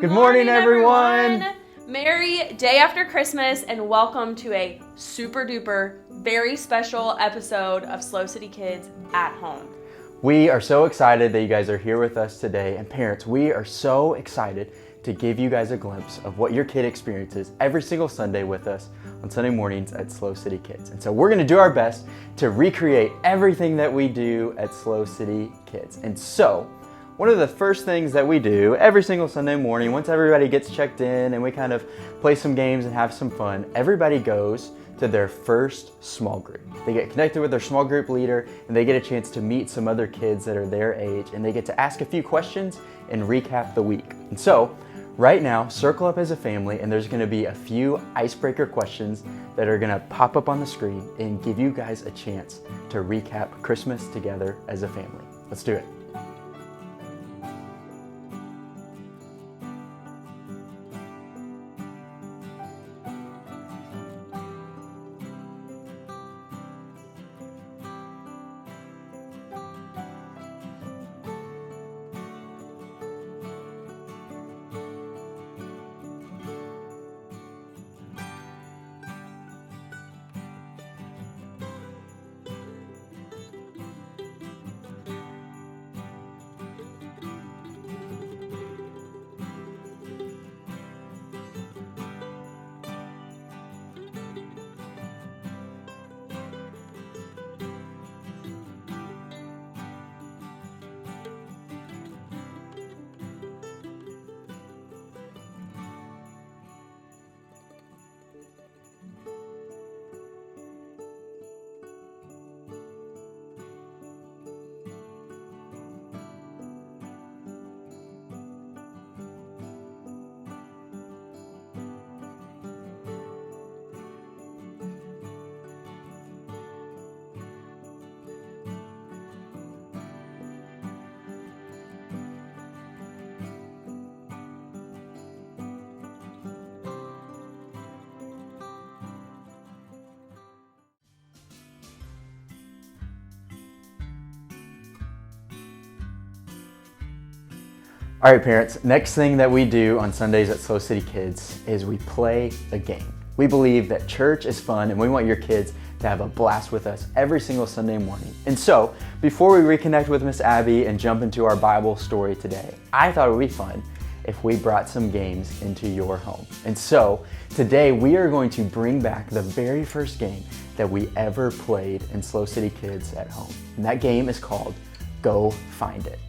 Good morning, everyone. Merry day after Christmas and welcome to a super duper, very special episode of SLO City Kids at Home. We are so excited that you guys are here with us today, and parents, we are so excited to give you guys a glimpse of what your kid experiences every single Sunday with us on Sunday mornings at SLO City Kids. And so we're going to do our best to recreate everything that we do at SLO City Kids. And so one of the first things that we do every single Sunday morning, once everybody gets checked in and we kind of play some games and have some fun, everybody goes to their first small group. They get connected with their small group leader and they get a chance to meet some other kids that are their age, and they get to ask a few questions and recap the week. And so right now, circle up as a family, and there's going to be a few icebreaker questions that are going to pop up on the screen and give you guys a chance to recap Christmas together as a family. Let's do it. All right, parents, next thing that we do on Sundays at SLO City Kids is we play a game. We believe that church is fun and we want your kids to have a blast with us every single Sunday morning. And so, before we reconnect with Miss Abby and jump into our Bible story today, I thought it would be fun if we brought some games into your home. And so, today we are going to bring back the very first game that we ever played in SLO City Kids at Home. And that game is called Go Find It.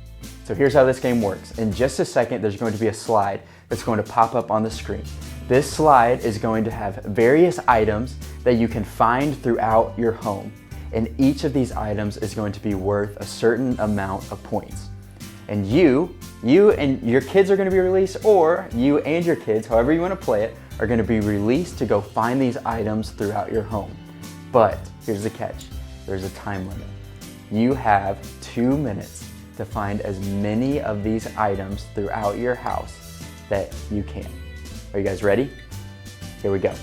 So here's how this game works. In just a second, there's going to be a slide that's going to pop up on the screen. This slide is going to have various items that you can find throughout your home. And each of these items is going to be worth a certain amount of points. And you and your kids are going to be released, or you and your kids, however you want to play it, are going to be released to go find these items throughout your home. But here's the catch. There's a time limit. You have 2 minutes to find as many of these items throughout your house that you can. Are you guys ready? Here we go.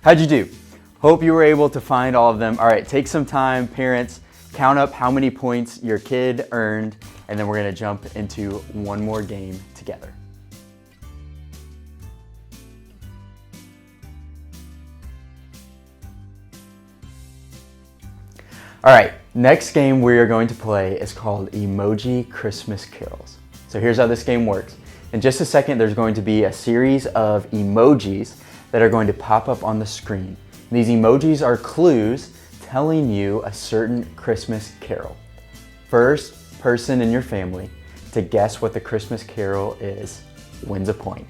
How'd you do? Hope you were able to find all of them. All right, take some time, parents, count up how many points your kid earned, and then we're gonna jump into one more game together. All right, next game we are going to play is called Emoji Christmas Carols. So here's how this game works. In just a second, there's going to be a series of emojis that are going to pop up on the screen. These emojis are clues telling you a certain Christmas carol. First person in your family to guess what the Christmas carol is wins a point.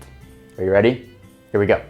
Are you ready? Here we go.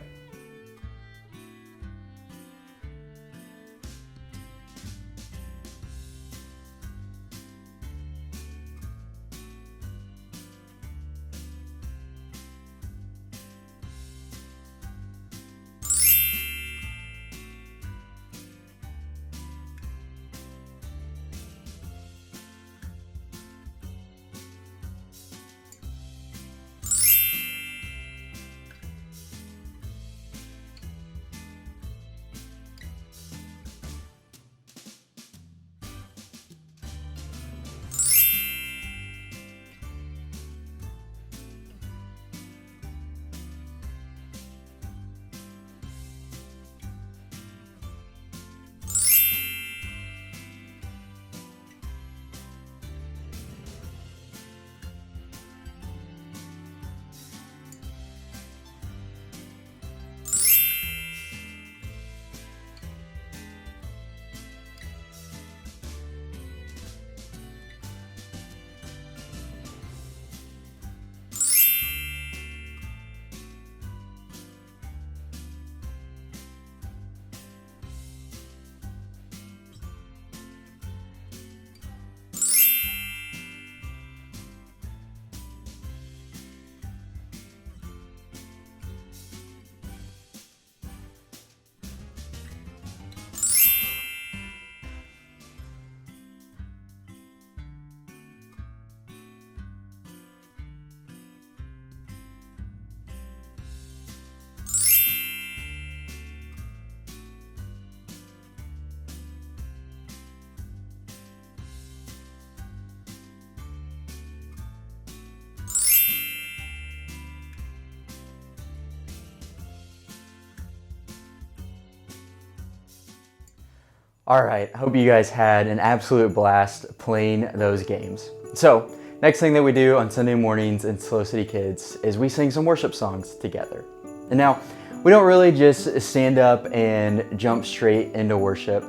All right, hope you guys had an absolute blast playing those games. So, next thing that we do on Sunday mornings in SLO City Kids is we sing some worship songs together. And now, we don't really just stand up and jump straight into worship.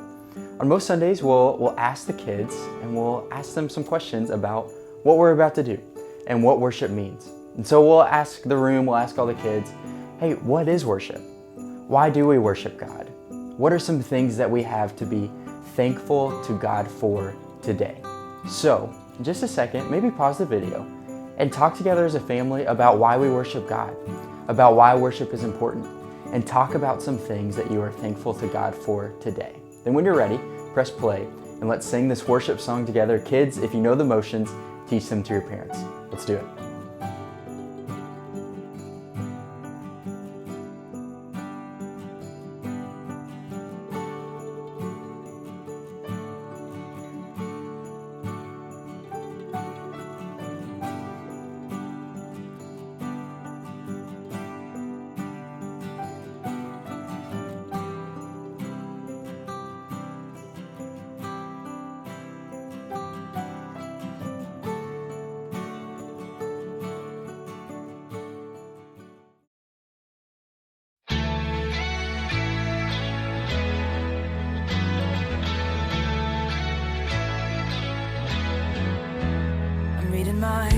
On most Sundays, we'll ask the kids and we'll ask them some questions about what we're about to do and what worship means. And so we'll ask the room, we'll ask all the kids, hey, what is worship? Why do we worship God? What are some things that we have to be thankful to God for today? So, in just a second, maybe pause the video and talk together as a family about why we worship God, about why worship is important, and talk about some things that you are thankful to God for today. Then when you're ready, press play and let's sing this worship song together. Kids, if you know the motions, teach them to your parents. Let's do it. Reading my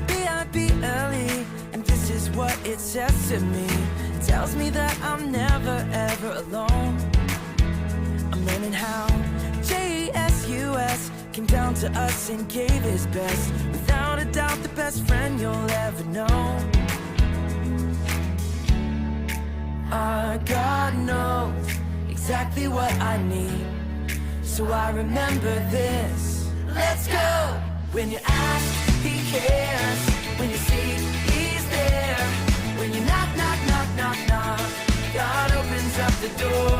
B-I-B-L-E, and this is what it says to me. It tells me that I'm never ever alone. I'm learning how Jesus came down to us and gave his best. Without a doubt, the best friend you'll ever know. Our God knows exactly what I need, so I remember this. Let's go! When you ask, he cares. When you seek, he's there. When you knock, knock, knock, knock, knock, God opens up the door.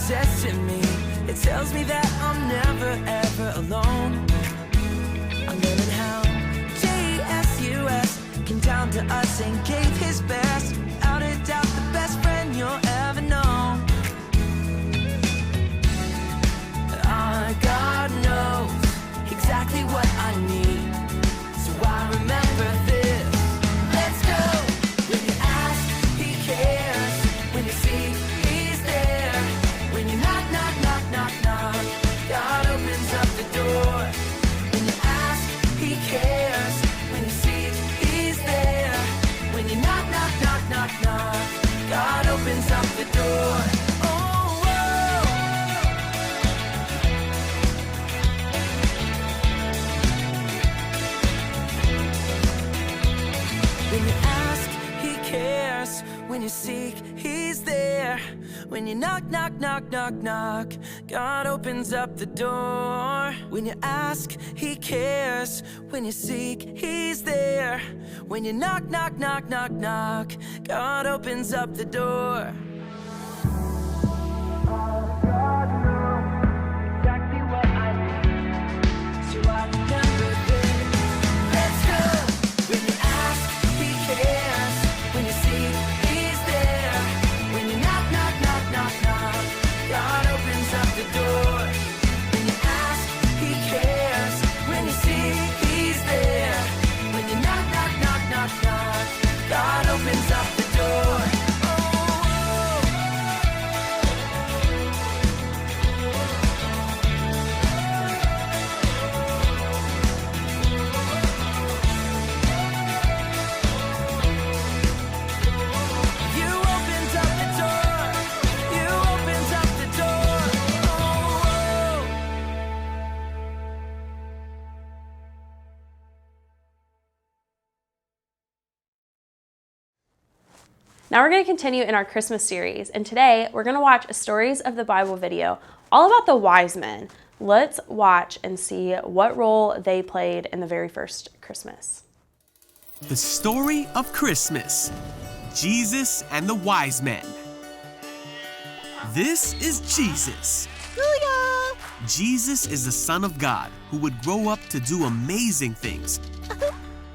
says to me, it tells me that I'm never ever alone. I'm learning how Jesus came down to us and gave his best. Without a doubt, the best friend you'll ever know. Our God knows exactly what I need, so I remember this. Let's go. When you ask, he cares. When you seek, he's there. When you knock, knock, knock, knock, knock, God opens up the door. When you ask, he cares. When you seek, he's there. When you knock, knock, knock, knock, knock, God opens up the door. Oh, whoa. When you ask, he cares. When you seek, he's there. When you knock, knock, knock, knock, knock, God opens up the door. When you ask, he cares. When you seek, he's there. When you knock, knock, knock, knock, knock, God opens up the door. God knows exactly what I need, so I remember this. Let's go. When you ask, he cares. When you seek, he's there. When you knock, knock, knock, knock, knock, God opens up the door. When you ask, he cares. When you seek, he's there. When you knock, knock, knock, knock, knock, God opens up the door. You opened up the door. You opened up the door. Oh. Now we're going to continue in our Christmas series, and today we're going to watch a Stories of the Bible video all about the wise men. Let's watch and see what role they played in the very first Christmas. The story of Christmas. Jesus and the wise men. This is Jesus. Booyah! Jesus is the Son of God who would grow up to do amazing things.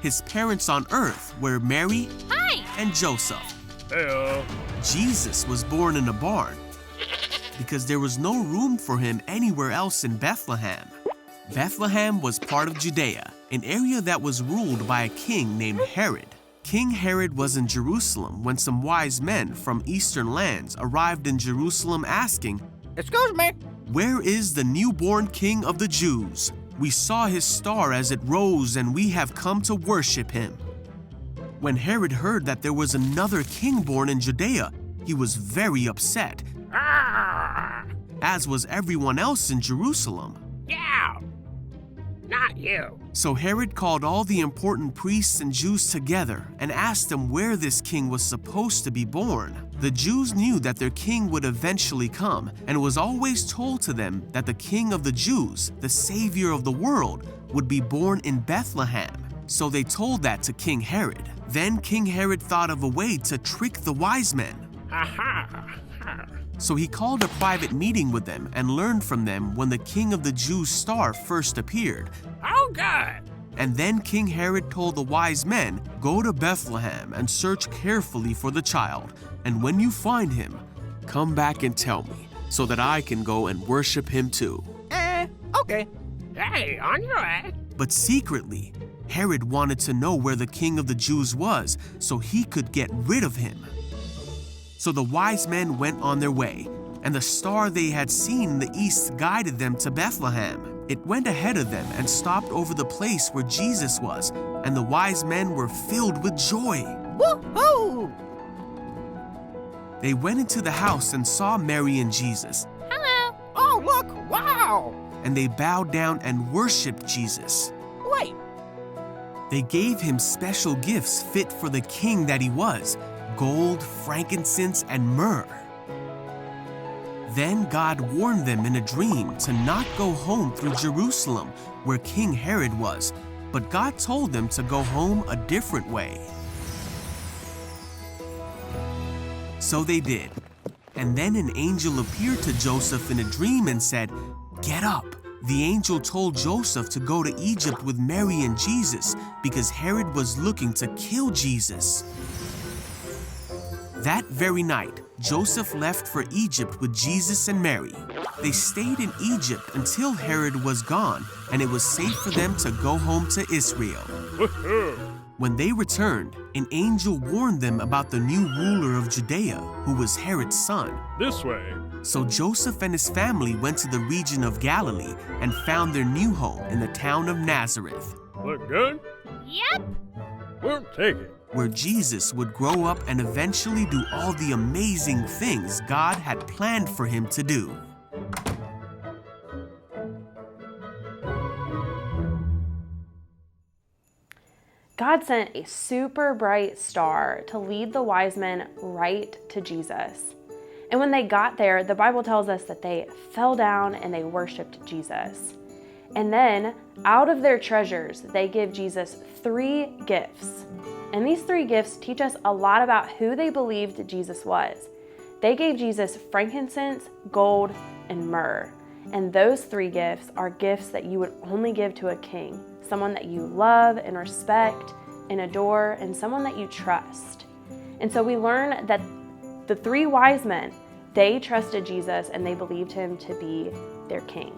His parents on earth were Mary and Joseph. Heyo. Jesus was born in a barn because there was no room for him anywhere else in Bethlehem. Bethlehem was part of Judea, an area that was ruled by a king named Herod. King Herod was in Jerusalem when some wise men from eastern lands arrived in Jerusalem asking, Excuse me. "Where is the newborn king of the Jews? We saw his star as it rose and we have come to worship him." When Herod heard that there was another king born in Judea, he was very upset, as was everyone else in Jerusalem. Yeah. Not you. So Herod called all the important priests and Jews together and asked them where this king was supposed to be born. The Jews knew that their king would eventually come, and it was always told to them that the king of the Jews, the savior of the world, would be born in Bethlehem. So they told that to King Herod. Then King Herod thought of a way to trick the wise men. Aha. So he called a private meeting with them and learned from them when the king of the Jews' star first appeared. Oh, good. And then King Herod told the wise men, "Go to Bethlehem and search carefully for the child, and when you find him, come back and tell me, so that I can go and worship him too." Okay. Hey, on your way. But secretly, Herod wanted to know where the king of the Jews was so he could get rid of him. So the wise men went on their way, and the star they had seen in the east guided them to Bethlehem. It went ahead of them and stopped over the place where Jesus was, and the wise men were filled with joy. Woohoo! They went into the house and saw Mary and Jesus, Oh, look! Wow! and they bowed down and worshiped Jesus. Wait. They gave him special gifts fit for the king that he was: gold, frankincense, and myrrh. Then God warned them in a dream to not go home through Jerusalem, where King Herod was, but God told them to go home a different way. So they did, And then an angel appeared to Joseph in a dream and said, "Get up." The angel told Joseph to go to Egypt with Mary and Jesus because Herod was looking to kill Jesus. That very night, Joseph left for Egypt with Jesus and Mary. They stayed in Egypt until Herod was gone, and it was safe for them to go home to Israel. When they returned, an angel warned them about the new ruler of Judea, who was Herod's son. This way. So Joseph and his family went to the region of Galilee and found their new home in the town of Nazareth. Look good? Yep. We'll take it. Where Jesus would grow up and eventually do all the amazing things God had planned for him to do. God sent a super bright star to lead the wise men right to Jesus. And when they got there, the Bible tells us that they fell down and they worshiped Jesus. And then, out of their treasures, they give Jesus 3 gifts. And these 3 gifts teach us a lot about who they believed Jesus was. They gave Jesus frankincense, gold, and myrrh. And those 3 gifts are gifts that you would only give to a king, someone that you love and respect and adore, and someone that you trust. And so we learn that the 3 wise men, they trusted Jesus and they believed him to be their king.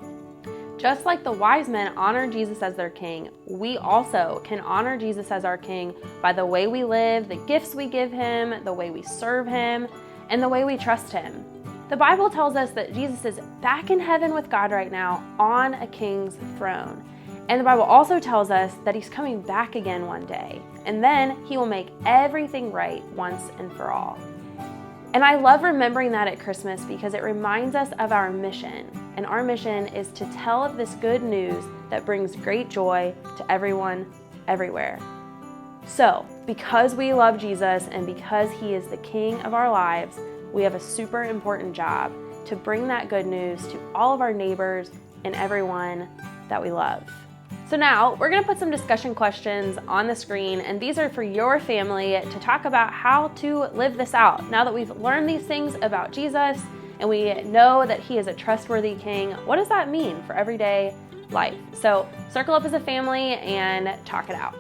Just like the wise men honored Jesus as their king, we also can honor Jesus as our king by the way we live, the gifts we give him, the way we serve him, and the way we trust him. The Bible tells us that Jesus is back in heaven with God right now on a king's throne. And the Bible also tells us that he's coming back again one day, and then he will make everything right once and for all. And I love remembering that at Christmas because it reminds us of our mission. And our mission is to tell of this good news that brings great joy to everyone, everywhere. So, because we love Jesus and because he is the king of our lives, we have a super important job to bring that good news to all of our neighbors and everyone that we love. So now we're going to put some discussion questions on the screen, and these are for your family to talk about how to live this out. Now that we've learned these things about Jesus and we know that he is a trustworthy king, what does that mean for everyday life? So circle up as a family and talk it out.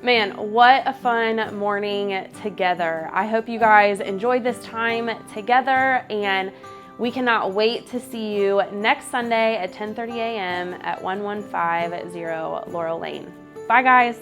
Man, what a fun morning together. I hope you guys enjoyed this time together, and we cannot wait to see you next Sunday at 10:30 a.m. at 1150 Laurel Lane. Bye, guys.